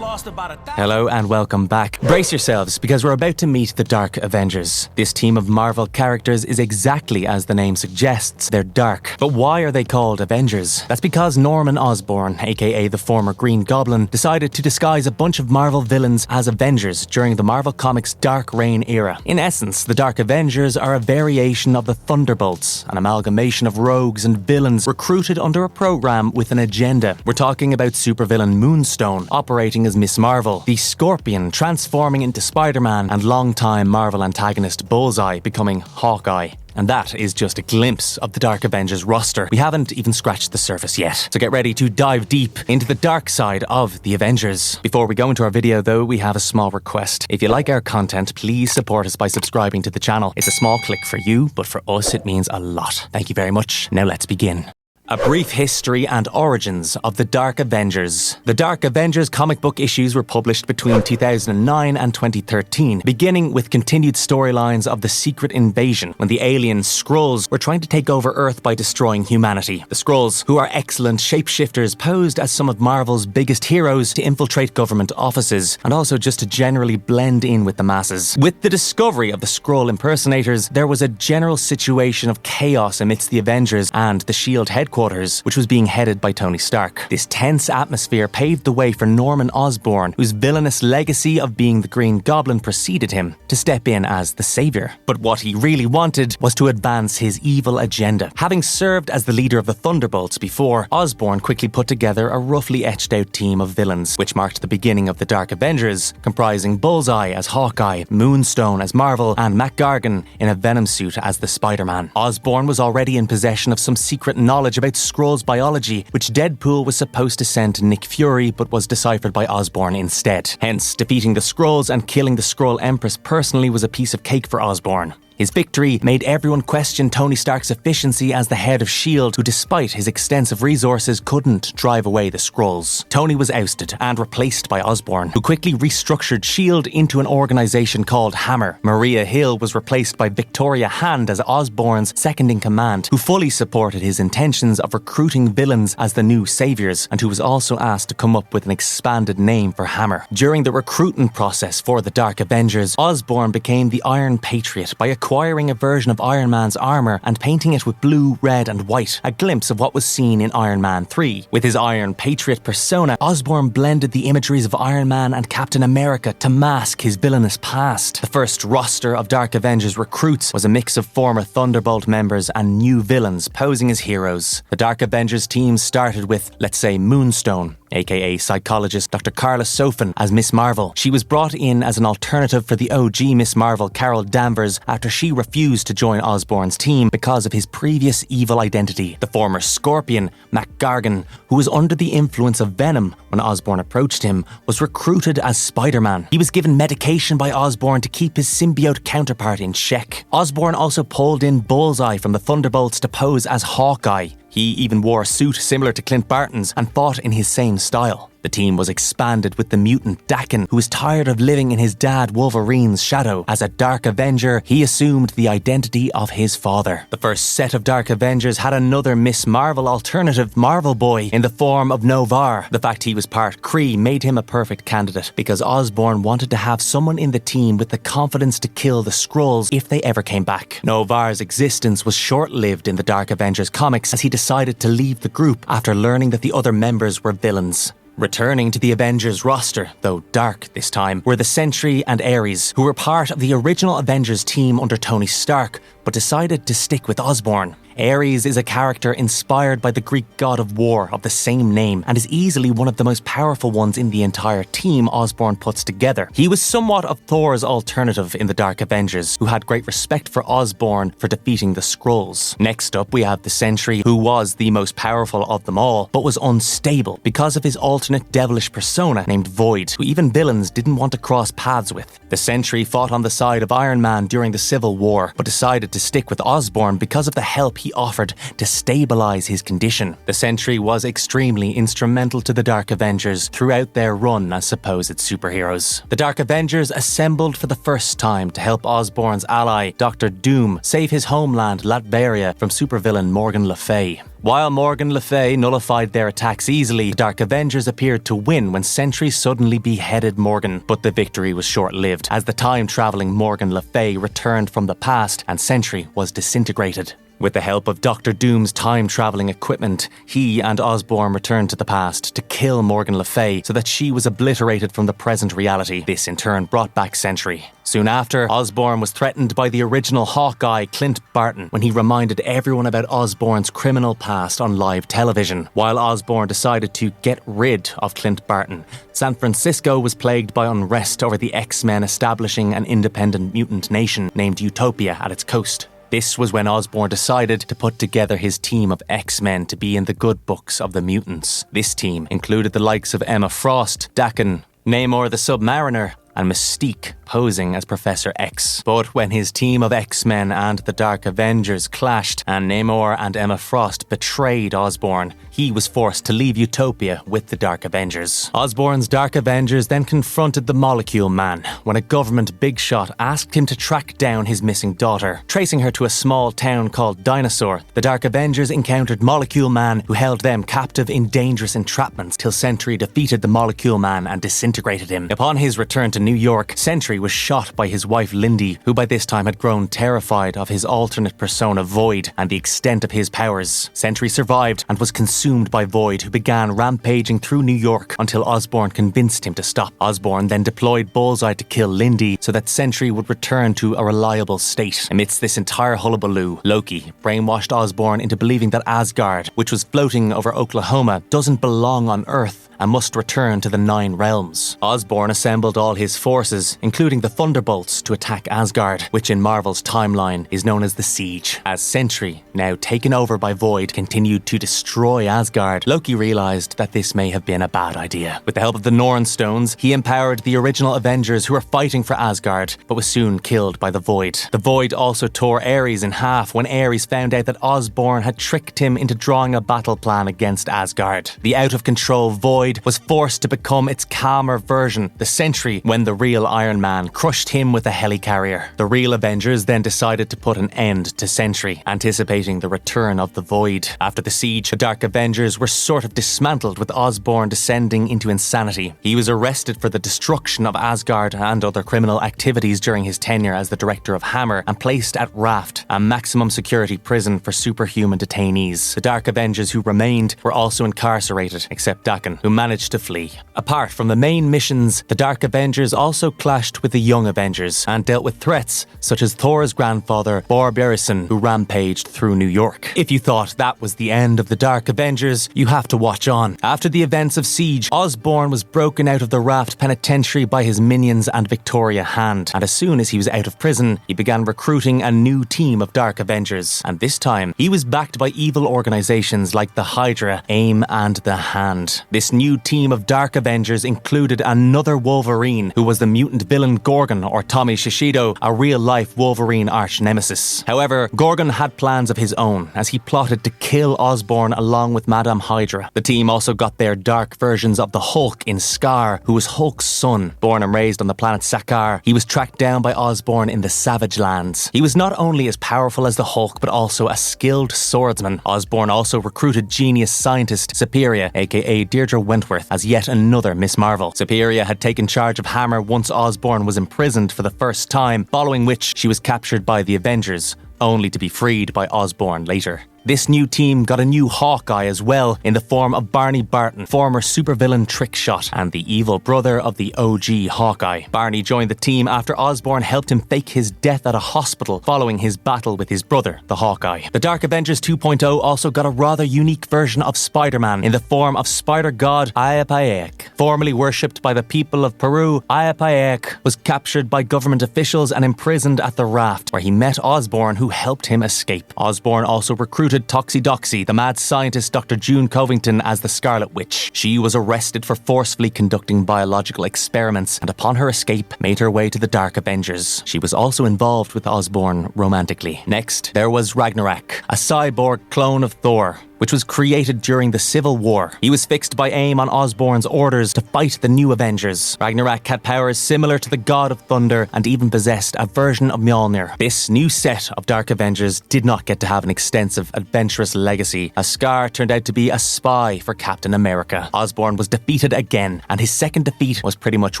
lost about 1,000. Hello and welcome back. Brace yourselves because we're about to meet the Dark Avengers. This team of Marvel characters is exactly as the name suggests. They're dark. But why are they called Avengers? That's because Norman Osborn, aka the former Green Goblin, decided to disguise a bunch of Marvel villains as Avengers during the Marvel Comics' Dark Reign era. In essence, the Dark Avengers are a variation of the Thunderbolts, an amalgamation of rogues and villains recruited under a program with an agenda. We're talking about supervillain Moonstone, operating as Miss Marvel, the Scorpion transforming into Spider-Man, and longtime Marvel antagonist Bullseye becoming Hawkeye. And that is just a glimpse of the Dark Avengers roster. We haven't even scratched the surface yet. So get ready to dive deep into the dark side of the Avengers. Before we go into our video though, we have a small request. If you like our content, please support us by subscribing to the channel. It's a small click for you, but for us it means a lot. Thank you very much. Now let's begin. A brief history and origins of the Dark Avengers. The Dark Avengers comic book issues were published between 2009 and 2013, beginning with continued storylines of the Secret Invasion, when the alien Skrulls were trying to take over Earth by destroying humanity. The Skrulls, who are excellent shapeshifters, posed as some of Marvel's biggest heroes to infiltrate government offices, and also just to generally blend in with the masses. With the discovery of the Skrull impersonators, there was a general situation of chaos amidst the Avengers and the S.H.I.E.L.D. headquarters, which was being headed by Tony Stark. This tense atmosphere paved the way for Norman Osborn, whose villainous legacy of being the Green Goblin preceded him, to step in as the savior. But what he really wanted was to advance his evil agenda. Having served as the leader of the Thunderbolts before, Osborn quickly put together a roughly etched out team of villains, which marked the beginning of the Dark Avengers, comprising Bullseye as Hawkeye, Moonstone as Marvel, and Mac Gargan in a Venom suit as the Spider-Man. Osborn was already in possession of some secret knowledge about Skrull's biology, which Deadpool was supposed to send to Nick Fury but was deciphered by Osborn instead. Hence, defeating the Skrulls and killing the Skrull Empress personally was a piece of cake for Osborn. His victory made everyone question Tony Stark's efficiency as the head of S.H.I.E.L.D., who despite his extensive resources couldn't drive away the Skrulls. Tony was ousted and replaced by Osborn, who quickly restructured S.H.I.E.L.D. into an organisation called Hammer. Maria Hill was replaced by Victoria Hand as Osborn's second-in-command, who fully supported his intentions of recruiting villains as the new saviors, and who was also asked to come up with an expanded name for Hammer. During the recruitment process for the Dark Avengers, Osborn became the Iron Patriot by acquiring a version of Iron Man's armour and painting it with blue, red and white, a glimpse of what was seen in Iron Man 3. With his Iron Patriot persona, Osborn blended the imageries of Iron Man and Captain America to mask his villainous past. The first roster of Dark Avengers recruits was a mix of former Thunderbolt members and new villains posing as heroes. The Dark Avengers team started with, let's say, Moonstone, aka psychologist Dr. Carla Sofin as Miss Marvel. She was brought in as an alternative for the OG Miss Marvel, Carol Danvers, after she refused to join Osborn's team because of his previous evil identity. The former Scorpion, Mac Gargan, who was under the influence of Venom when Osborn approached him, was recruited as Spider-Man. He was given medication by Osborn to keep his symbiote counterpart in check. Osborn also pulled in Bullseye from the Thunderbolts to pose as Hawkeye. He even wore a suit similar to Clint Barton's and fought in his same style. The team was expanded with the mutant Daken, who was tired of living in his dad Wolverine's shadow. As a Dark Avenger, he assumed the identity of his father. The first set of Dark Avengers had another Miss Marvel alternative, Marvel Boy, in the form of Novar. The fact he was part Kree made him a perfect candidate, because Osborn wanted to have someone in the team with the confidence to kill the Skrulls if they ever came back. Novar's existence was short-lived in the Dark Avengers comics, as he decided to leave the group after learning that the other members were villains. Returning to the Avengers roster, though dark this time, were the Sentry and Ares, who were part of the original Avengers team under Tony Stark, but decided to stick with Osborn. Ares is a character inspired by the Greek god of war of the same name and is easily one of the most powerful ones in the entire team Osborn puts together. He was somewhat of Thor's alternative in the Dark Avengers, who had great respect for Osborn for defeating the Skrulls. Next up we have the Sentry, who was the most powerful of them all, but was unstable because of his alternate devilish persona named Void, who even villains didn't want to cross paths with. The Sentry fought on the side of Iron Man during the Civil War, but decided to stick with Osborn because of the help he offered to stabilize his condition. The Sentry was extremely instrumental to the Dark Avengers throughout their run as supposed superheroes. The Dark Avengers assembled for the first time to help Osborn's ally, Dr. Doom, save his homeland Latveria from supervillain Morgan Le Fay. While Morgan Le Fay nullified their attacks easily, the Dark Avengers appeared to win when Sentry suddenly beheaded Morgan, but the victory was short-lived as the time-travelling Morgan Le Fay returned from the past and Sentry was disintegrated. With the help of Dr. Doom's time-travelling equipment, he and Osborn returned to the past to kill Morgan Le Fay so that she was obliterated from the present reality. This in turn brought back Sentry. Soon after, Osborn was threatened by the original Hawkeye, Clint Barton, when he reminded everyone about Osborn's criminal past on live television. While Osborn decided to get rid of Clint Barton, San Francisco was plagued by unrest over the X-Men establishing an independent mutant nation named Utopia at its coast. This was when Osborn decided to put together his team of X-Men to be in the good books of the mutants. This team included the likes of Emma Frost, Daken, Namor the Submariner, and Mystique posing as Professor X. But when his team of X-Men and the Dark Avengers clashed and Namor and Emma Frost betrayed Osborn, he was forced to leave Utopia with the Dark Avengers. Osborn's Dark Avengers then confronted the Molecule Man when a government big shot asked him to track down his missing daughter. Tracing her to a small town called Dinosaur, the Dark Avengers encountered Molecule Man, who held them captive in dangerous entrapments till Sentry defeated the Molecule Man and disintegrated him. Upon his return to New York, Sentry was shot by his wife Lindy, who by this time had grown terrified of his alternate persona Void and the extent of his powers. Sentry survived and was consumed by Void, who began rampaging through New York until Osborn convinced him to stop. Osborn then deployed Bullseye to kill Lindy so that Sentry would return to a reliable state. Amidst this entire hullabaloo, Loki brainwashed Osborn into believing that Asgard, which was floating over Oklahoma, doesn't belong on Earth and must return to the Nine Realms. Osborn assembled all his forces, including the Thunderbolts, to attack Asgard, which in Marvel's timeline is known as the Siege. As Sentry, now taken over by Void, continued to destroy Asgard, Loki realised that this may have been a bad idea. With the help of the Norn Stones, he empowered the original Avengers who were fighting for Asgard, but was soon killed by the Void. The Void also tore Ares in half when Ares found out that Osborn had tricked him into drawing a battle plan against Asgard. The out-of-control Void was forced to become its calmer version, the Sentry, when the real Iron Man crushed him with a helicarrier. The real Avengers then decided to put an end to Sentry, anticipating the return of the Void. After the siege, the Dark Avengers were sort of dismantled, with Osborn descending into insanity. He was arrested for the destruction of Asgard and other criminal activities during his tenure as the director of Hammer and placed at Raft, a maximum security prison for superhuman detainees. The Dark Avengers who remained were also incarcerated, except Daken, who managed to flee. Apart from the main missions, the Dark Avengers also clashed with the Young Avengers and dealt with threats such as Thor's grandfather, Bor Bjornsson, who rampaged through New York. If you thought that was the end of the Dark Avengers, you have to watch on. After the events of Siege, Osborn was broken out of the Raft Penitentiary by his minions and Victoria Hand, and as soon as he was out of prison, he began recruiting a new team of Dark Avengers, and this time, he was backed by evil organizations like the Hydra, AIM, and the Hand. This new team of Dark Avengers included another Wolverine, who was the mutant villain Gorgon, or Tommy Shishido, a real-life Wolverine arch-nemesis. However, Gorgon had plans of his own, as he plotted to kill Osborn along with Madame Hydra. The team also got their dark versions of the Hulk in Scar, who was Hulk's son. Born and raised on the planet Sakaar, he was tracked down by Osborn in the Savage Lands. He was not only as powerful as the Hulk, but also a skilled swordsman. Osborn also recruited genius scientist Superior, aka Deirdre Wentworth, as yet another Miss Marvel. Superior had taken charge of Hammer once Osborn was imprisoned for the first time, following which she was captured by the Avengers, only to be freed by Osborn later. This new team got a new Hawkeye as well, in the form of Barney Barton, former supervillain Trickshot, and the evil brother of the OG Hawkeye. Barney joined the team after Osborn helped him fake his death at a hospital following his battle with his brother, the Hawkeye. The Dark Avengers 2.0 also got a rather unique version of Spider-Man in the form of Spider God Ayapayak. Formerly worshipped by the people of Peru, Ayapayak was captured by government officials and imprisoned at the Raft, where he met Osborn, who helped him escape. Osborn also recruited recruited Toxie, the mad scientist Dr. June Covington, as the Scarlet Witch. She was arrested for forcefully conducting biological experiments and upon her escape made her way to the Dark Avengers. She was also involved with Osborn romantically. Next, there was Ragnarok, a cyborg clone of Thor, which was created during the Civil War. He was fixed by AIM on Osborn's orders to fight the new Avengers. Ragnarok had powers similar to the God of Thunder and even possessed a version of Mjolnir. This new set of Dark Avengers did not get to have an extensive, adventurous legacy, as Scar turned out to be a spy for Captain America. Osborn was defeated again, and his second defeat was pretty much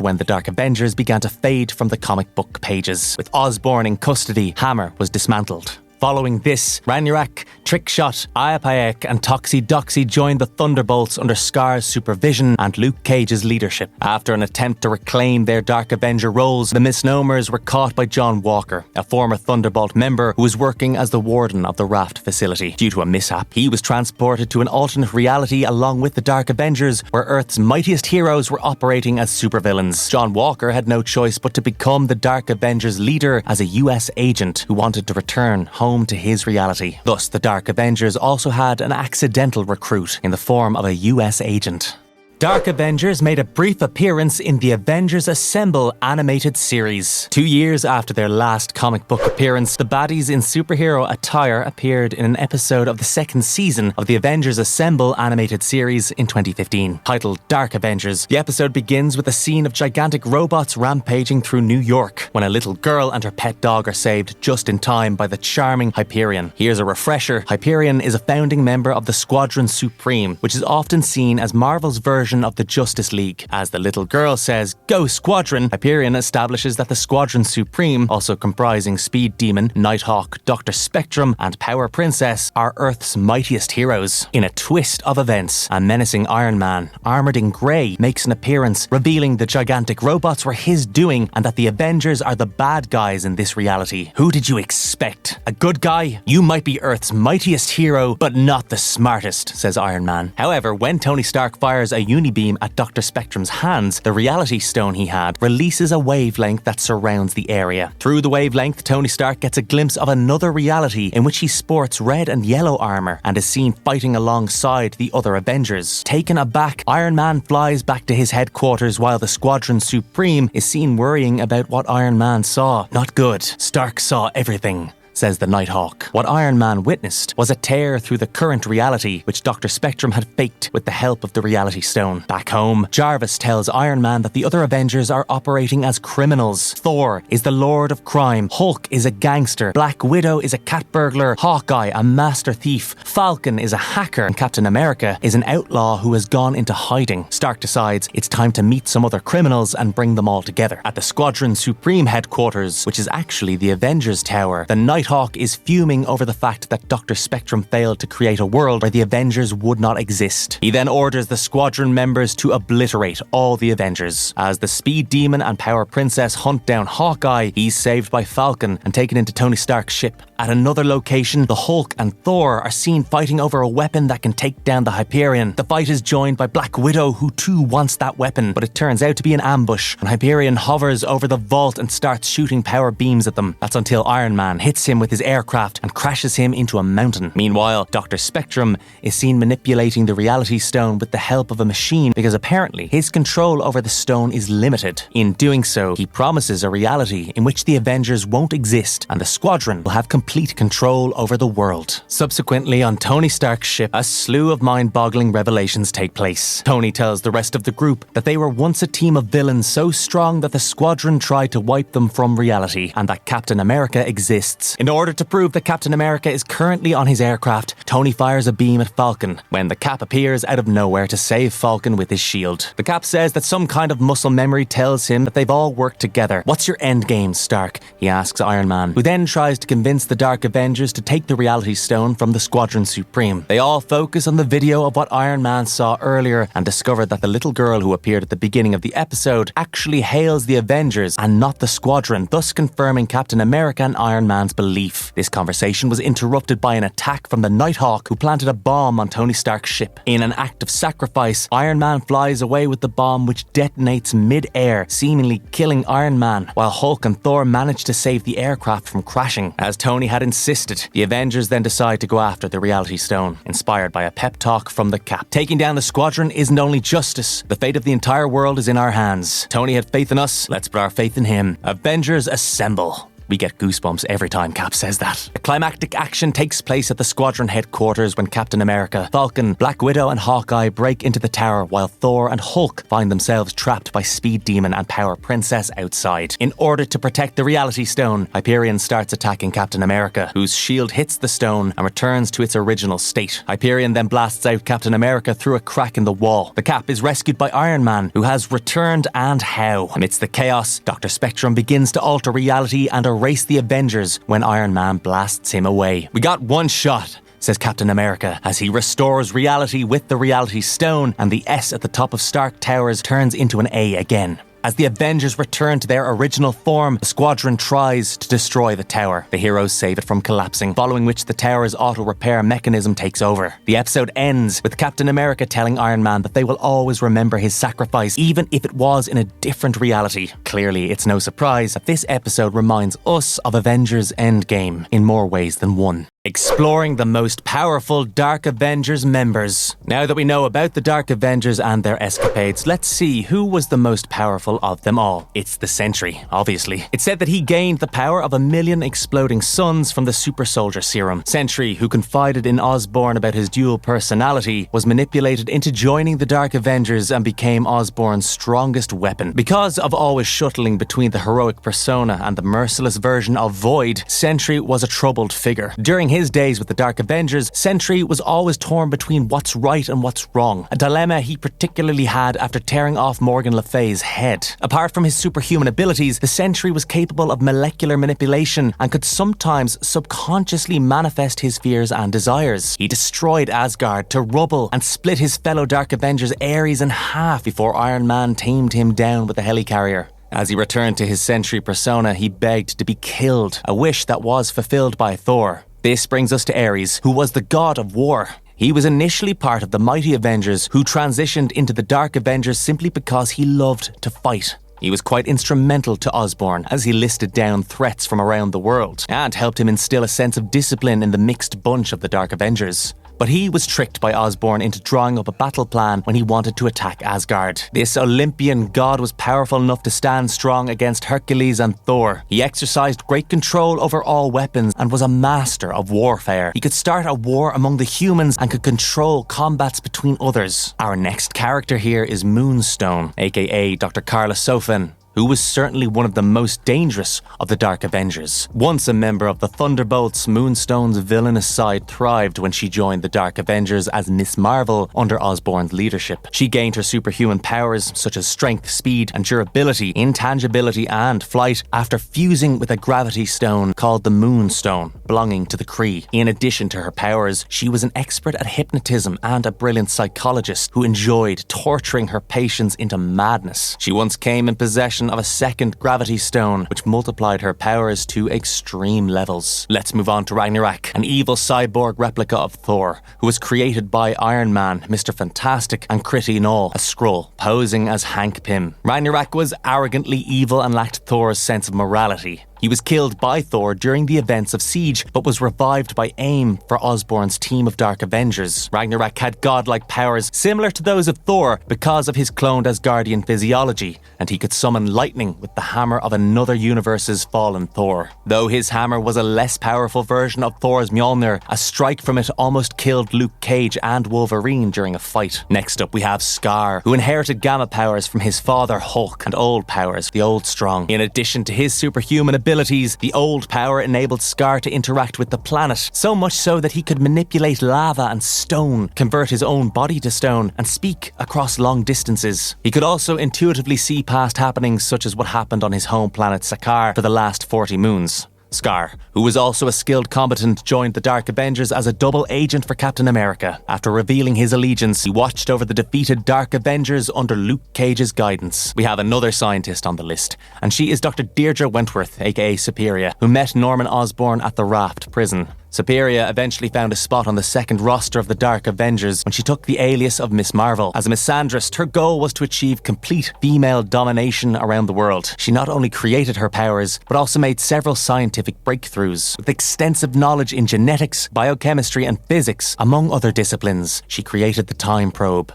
when the Dark Avengers began to fade from the comic book pages. With Osborn in custody, Hammer was dismantled. Following this, Ragnarok, Trickshot, Ayapaek and Toxie joined the Thunderbolts under Scar's supervision and Luke Cage's leadership. After an attempt to reclaim their Dark Avenger roles, the Misnomers were caught by John Walker, a former Thunderbolt member who was working as the warden of the Raft facility. Due to a mishap, he was transported to an alternate reality along with the Dark Avengers, where Earth's mightiest heroes were operating as supervillains. John Walker had no choice but to become the Dark Avengers leader as a US agent who wanted to return home to his reality. Thus, the Dark Avengers also had an accidental recruit in the form of a US agent. Dark Avengers made a brief appearance in the Avengers Assemble animated series. 2 years after their last comic book appearance, the baddies in superhero attire appeared in an episode of the second season of the Avengers Assemble animated series in 2015. Titled Dark Avengers, the episode begins with a scene of gigantic robots rampaging through New York, when a little girl and her pet dog are saved just in time by the charming Hyperion. Here's a refresher. Hyperion is a founding member of the Squadron Supreme, which is often seen as Marvel's version of the Justice League. As the little girl says, "Go Squadron," Hyperion establishes that the Squadron Supreme, also comprising Speed Demon, Nighthawk, Dr. Spectrum, and Power Princess, are Earth's mightiest heroes. In a twist of events, a menacing Iron Man, armoured in grey, makes an appearance, revealing the gigantic robots were his doing and that the Avengers are the bad guys in this reality. Who did you expect? A good guy? You might be Earth's mightiest hero, but not the smartest, says Iron Man. However, when Tony Stark fires a unibeam at Dr. Spectrum's hands, the Reality Stone he had releases a wavelength that surrounds the area. Through the wavelength, Tony Stark gets a glimpse of another reality in which he sports red and yellow armour and is seen fighting alongside the other Avengers. Taken aback, Iron Man flies back to his headquarters while the Squadron Supreme is seen worrying about what Iron Man saw. Not good. Stark saw everything, says the Nighthawk. What Iron Man witnessed was a tear through the current reality, which Dr. Spectrum had faked with the help of the Reality Stone. Back home, Jarvis tells Iron Man that the other Avengers are operating as criminals. Thor is the Lord of Crime, Hulk is a gangster, Black Widow is a cat burglar, Hawkeye a master thief, Falcon is a hacker, and Captain America is an outlaw who has gone into hiding. Stark decides it's time to meet some other criminals and bring them all together. At the Squadron Supreme headquarters, which is actually the Avengers Tower, the Nighthawk is fuming over the fact that Dr. Spectrum failed to create a world where the Avengers would not exist. He then orders the Squadron members to obliterate all the Avengers. As the Speed Demon and Power Princess hunt down Hawkeye, he's saved by Falcon and taken into Tony Stark's ship. At another location, the Hulk and Thor are seen fighting over a weapon that can take down the Hyperion. The fight is joined by Black Widow, who too wants that weapon, but it turns out to be an ambush, and Hyperion hovers over the vault and starts shooting power beams at them. That's until Iron Man hits him with his aircraft and crashes him into a mountain. Meanwhile, Dr. Spectrum is seen manipulating the Reality Stone with the help of a machine because apparently his control over the stone is limited. In doing so, he promises a reality in which the Avengers won't exist and the Squadron will have complete control over the world. Subsequently, on Tony Stark's ship, a slew of mind-boggling revelations take place. Tony tells the rest of the group that they were once a team of villains so strong that the Squadron tried to wipe them from reality, and that Captain America exists. In order to prove that Captain America is currently on his aircraft, Tony fires a beam at Falcon, when the Cap appears out of nowhere to save Falcon with his shield. The Cap says that some kind of muscle memory tells him that they've all worked together. "What's your endgame, Stark?" he asks Iron Man, who then tries to convince the Dark Avengers to take the Reality Stone from the Squadron Supreme. They all focus on the video of what Iron Man saw earlier and discover that the little girl who appeared at the beginning of the episode actually hails the Avengers and not the Squadron, thus confirming Captain America and Iron Man's belief belief. This conversation was interrupted by an attack from the Nighthawk, who planted a bomb on Tony Stark's ship. In an act of sacrifice, Iron Man flies away with the bomb, which detonates mid-air, seemingly killing Iron Man, while Hulk and Thor manage to save the aircraft from crashing. As Tony had insisted, the Avengers then decide to go after the Reality Stone, inspired by a pep talk from the Cap. Taking down the Squadron isn't only justice, the fate of the entire world is in our hands. Tony had faith in us, let's put our faith in him. Avengers assemble. We get goosebumps every time Cap says that. A climactic action takes place at the Squadron headquarters when Captain America, Falcon, Black Widow and Hawkeye break into the tower, while Thor and Hulk find themselves trapped by Speed Demon and Power Princess outside. In order to protect the Reality Stone, Hyperion starts attacking Captain America, whose shield hits the stone and returns to its original state. Hyperion then blasts out Captain America through a crack in the wall. The Cap is rescued by Iron Man, who has returned, and how. Amidst the chaos, Dr. Spectrum begins to alter reality and erase the Avengers when Iron Man blasts him away. We got one shot, says Captain America, as he restores reality with the Reality Stone, and the S at the top of Stark Towers turns into an A again. As the Avengers return to their original form, the Squadron tries to destroy the tower. The heroes save it from collapsing, following which the tower's auto-repair mechanism takes over. The episode ends with Captain America telling Iron Man that they will always remember his sacrifice, even if it was in a different reality. Clearly, it's no surprise that this episode reminds us of Avengers Endgame in more ways than one. Exploring the most powerful Dark Avengers members. Now that we know about the Dark Avengers and their escapades, let's see who was the most powerful of them all. It's the Sentry, obviously. It's said that he gained the power of 1,000,000 exploding suns from the super soldier serum. Sentry, who confided in Osborn about his dual personality, was manipulated into joining the Dark Avengers and became Osborn's strongest weapon. Because of always shuttling between the heroic persona and the merciless version of Void, Sentry was a troubled figure. During his days with the Dark Avengers, Sentry was always torn between what's right and what's wrong, a dilemma he particularly had after tearing off Morgan Le Fay's head. Apart from his superhuman abilities, the Sentry was capable of molecular manipulation and could sometimes subconsciously manifest his fears and desires. He destroyed Asgard to rubble and split his fellow Dark Avengers Ares in half before Iron Man tamed him down with a helicarrier. As he returned to his Sentry persona, he begged to be killed, a wish that was fulfilled by Thor. This brings us to Ares, who was the god of war. He was initially part of the Mighty Avengers, who transitioned into the Dark Avengers simply because he loved to fight. He was quite instrumental to Osborn as he listed down threats from around the world and helped him instill a sense of discipline in the mixed bunch of the Dark Avengers. But he was tricked by Osborn into drawing up a battle plan when he wanted to attack Asgard. This Olympian god was powerful enough to stand strong against Hercules and Thor. He exercised great control over all weapons and was a master of warfare. He could start a war among the humans and could control combats between others. Our next character here is Moonstone, aka Dr. Karla Sofin, who was certainly one of the most dangerous of the Dark Avengers. Once a member of the Thunderbolts, Moonstone's villainous side thrived when she joined the Dark Avengers as Miss Marvel under Osborn's leadership. She gained her superhuman powers such as strength, speed, and durability, intangibility, and flight after fusing with a gravity stone called the Moonstone, belonging to the Kree. In addition to her powers, she was an expert at hypnotism and a brilliant psychologist who enjoyed torturing her patients into madness. She once came in possession of a second gravity stone, which multiplied her powers to extreme levels. Let's move on to Ragnarok, an evil cyborg replica of Thor, who was created by Iron Man, Mr. Fantastic, and Critty Null, a Skrull, posing as Hank Pym. Ragnarok was arrogantly evil and lacked Thor's sense of morality. He was killed by Thor during the events of Siege, but was revived by AIM for Osborn's team of Dark Avengers. Ragnarok had godlike powers similar to those of Thor because of his cloned Asgardian physiology, and he could summon lightning with the hammer of another universe's fallen Thor. Though his hammer was a less powerful version of Thor's Mjolnir, a strike from it almost killed Luke Cage and Wolverine during a fight. Next up we have Scar, who inherited gamma powers from his father Hulk and old powers, the Old Strong. In addition to his superhuman abilities, the old power enabled Scar to interact with the planet, so much so that he could manipulate lava and stone, convert his own body to stone, and speak across long distances. He could also intuitively see past happenings such as what happened on his home planet Sakaar for the last 40 moons. Scar, who was also a skilled combatant, joined the Dark Avengers as a double agent for Captain America. After revealing his allegiance, he watched over the defeated Dark Avengers under Luke Cage's guidance. We have another scientist on the list, and she is Dr. Deirdre Wentworth, aka Superior, who met Norman Osborn at the Raft prison. Superior eventually found a spot on the second roster of the Dark Avengers when she took the alias of Miss Marvel. As a misandrist, her goal was to achieve complete female domination around the world. She not only created her powers, but also made several scientific breakthroughs. With extensive knowledge in genetics, biochemistry, and physics, among other disciplines, she created the time probe,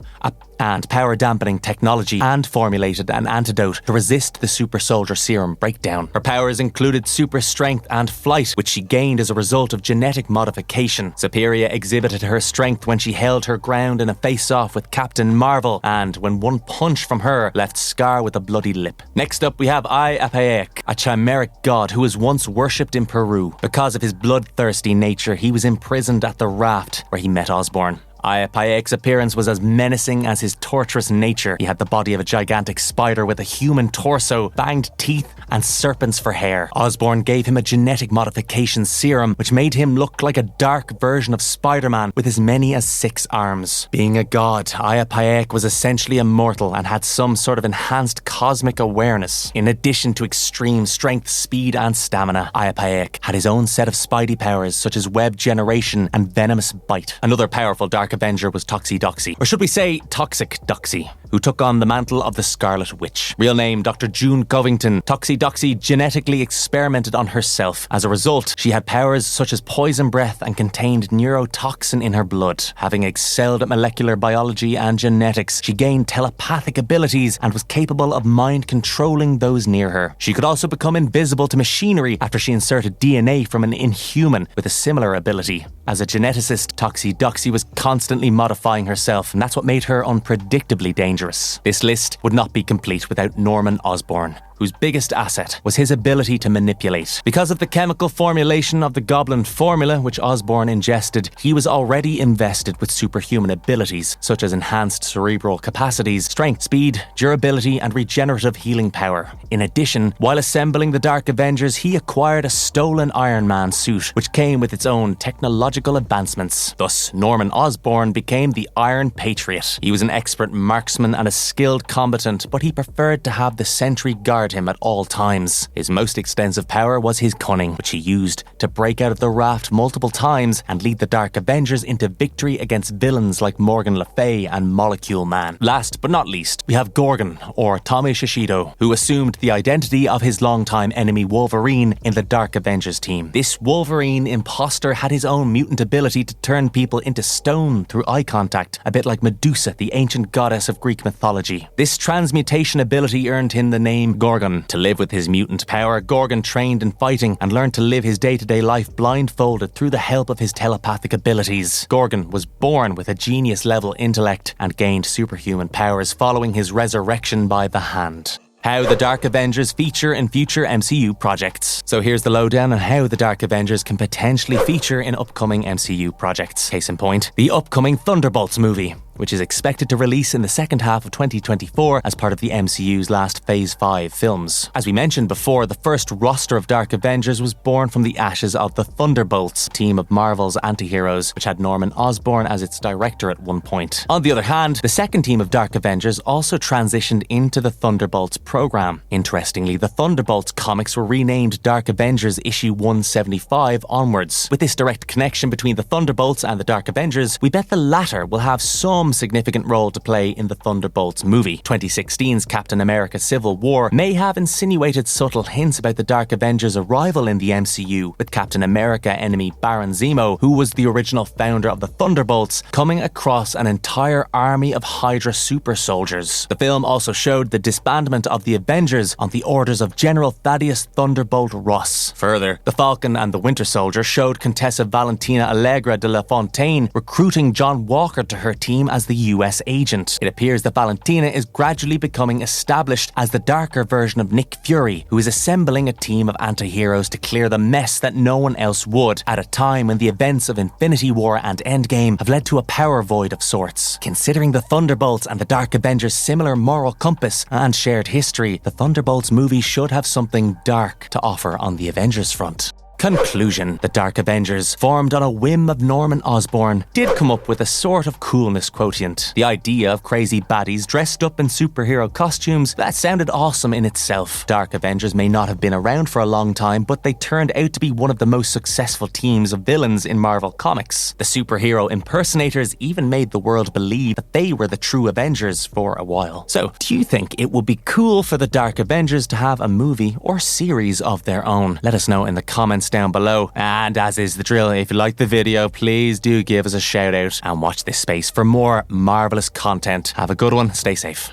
and power-dampening technology, and formulated an antidote to resist the super soldier serum breakdown. Her powers included super strength and flight, which she gained as a result of genetic modification. Superior exhibited her strength when she held her ground in a face-off with Captain Marvel, and when one punch from her left Scar with a bloody lip. Next up, we have Psychopathic, a chimeric god who was once worshipped in Peru. Because of his bloodthirsty nature, he was imprisoned at the Raft, where he met Osborn. Psychopathic's appearance was as menacing as his torturous nature. He had the body of a gigantic spider with a human torso, fanged teeth, and serpents for hair. Osborn gave him a genetic modification serum, which made him look like a dark version of Spider-Man with as many as 6 arms. Being a god, Psychopathic was essentially immortal and had some sort of enhanced cosmic awareness. In addition to extreme strength, speed, and stamina, Psychopathic had his own set of Spidey powers, such as web generation and venomous bite. Another powerful Dark Avenger was Toxie, or should we say Toxic Doxie, who took on the mantle of the Scarlet Witch. Real name Dr. June Covington, Toxie genetically experimented on herself. As a result, she had powers such as poison breath and contained neurotoxin in her blood. Having excelled at molecular biology and genetics, she gained telepathic abilities and was capable of mind-controlling those near her. She could also become invisible to machinery after she inserted DNA from an inhuman with a similar ability. As a geneticist, Toxie was constantly modifying herself, and that's what made her unpredictably dangerous. This list would not be complete without Norman Osborn, whose biggest asset was his ability to manipulate. Because of the chemical formulation of the Goblin formula, which Osborn ingested, he was already invested with superhuman abilities, such as enhanced cerebral capacities, strength, speed, durability, and regenerative healing power. In addition, while assembling the Dark Avengers, he acquired a stolen Iron Man suit, which came with its own technological advancements. Thus, Norman Osborn became the Iron Patriot. He was an expert marksman and a skilled combatant, but he preferred to have the Sentry Guard him at all times. His most extensive power was his cunning, which he used to break out of the Raft multiple times and lead the Dark Avengers into victory against villains like Morgan Le Fay and Molecule Man. Last but not least, we have Gorgon, or Tommy Shishido, who assumed the identity of his longtime enemy Wolverine in the Dark Avengers team. This Wolverine imposter had his own mutant ability to turn people into stone through eye contact, a bit like Medusa, the ancient goddess of Greek mythology. This transmutation ability earned him the name Gorgon. To live with his mutant power, Gorgon trained in fighting and learned to live his day-to-day life blindfolded through the help of his telepathic abilities. Gorgon was born with a genius-level intellect and gained superhuman powers following his resurrection by the Hand. How the Dark Avengers feature in future MCU projects. So here's the lowdown on how the Dark Avengers can potentially feature in upcoming MCU projects. Case in point, the upcoming Thunderbolts movie, which is expected to release in the second half of 2024 as part of the MCU's last Phase 5 films. As we mentioned before, the first roster of Dark Avengers was born from the ashes of the Thunderbolts, team of Marvel's anti-heroes, which had Norman Osborn as its director at one point. On the other hand, the second team of Dark Avengers also transitioned into the Thunderbolts program. Interestingly, the Thunderbolts comics were renamed Dark Avengers issue 175 onwards. With this direct connection between the Thunderbolts and the Dark Avengers, we bet the latter will have some significant role to play in the Thunderbolts movie. 2016's Captain America Civil War may have insinuated subtle hints about the Dark Avengers' arrival in the MCU, with Captain America enemy Baron Zemo, who was the original founder of the Thunderbolts, coming across an entire army of Hydra super soldiers. The film also showed the disbandment of the Avengers on the orders of General Thaddeus Thunderbolt Ross. Further, the Falcon and the Winter Soldier showed Contessa Valentina Allegra de la Fontaine recruiting John Walker to her team as the US agent. It appears that Valentina is gradually becoming established as the darker version of Nick Fury, who is assembling a team of anti-heroes to clear the mess that no one else would, at a time when the events of Infinity War and Endgame have led to a power void of sorts. Considering the Thunderbolts and the Dark Avengers' similar moral compass and shared history, the Thunderbolts movie should have something dark to offer on the Avengers front. Conclusion. The Dark Avengers, formed on a whim of Norman Osborn, did come up with a sort of coolness quotient. The idea of crazy baddies dressed up in superhero costumes, that sounded awesome in itself. Dark Avengers may not have been around for a long time, but they turned out to be one of the most successful teams of villains in Marvel Comics. The superhero impersonators even made the world believe that they were the true Avengers for a while. So, do you think it would be cool for the Dark Avengers to have a movie or series of their own? Let us know in the comments down below. And as is the drill, if you liked the video, please do give us a shout out and watch this space for more marvelous content. Have a good one, stay safe.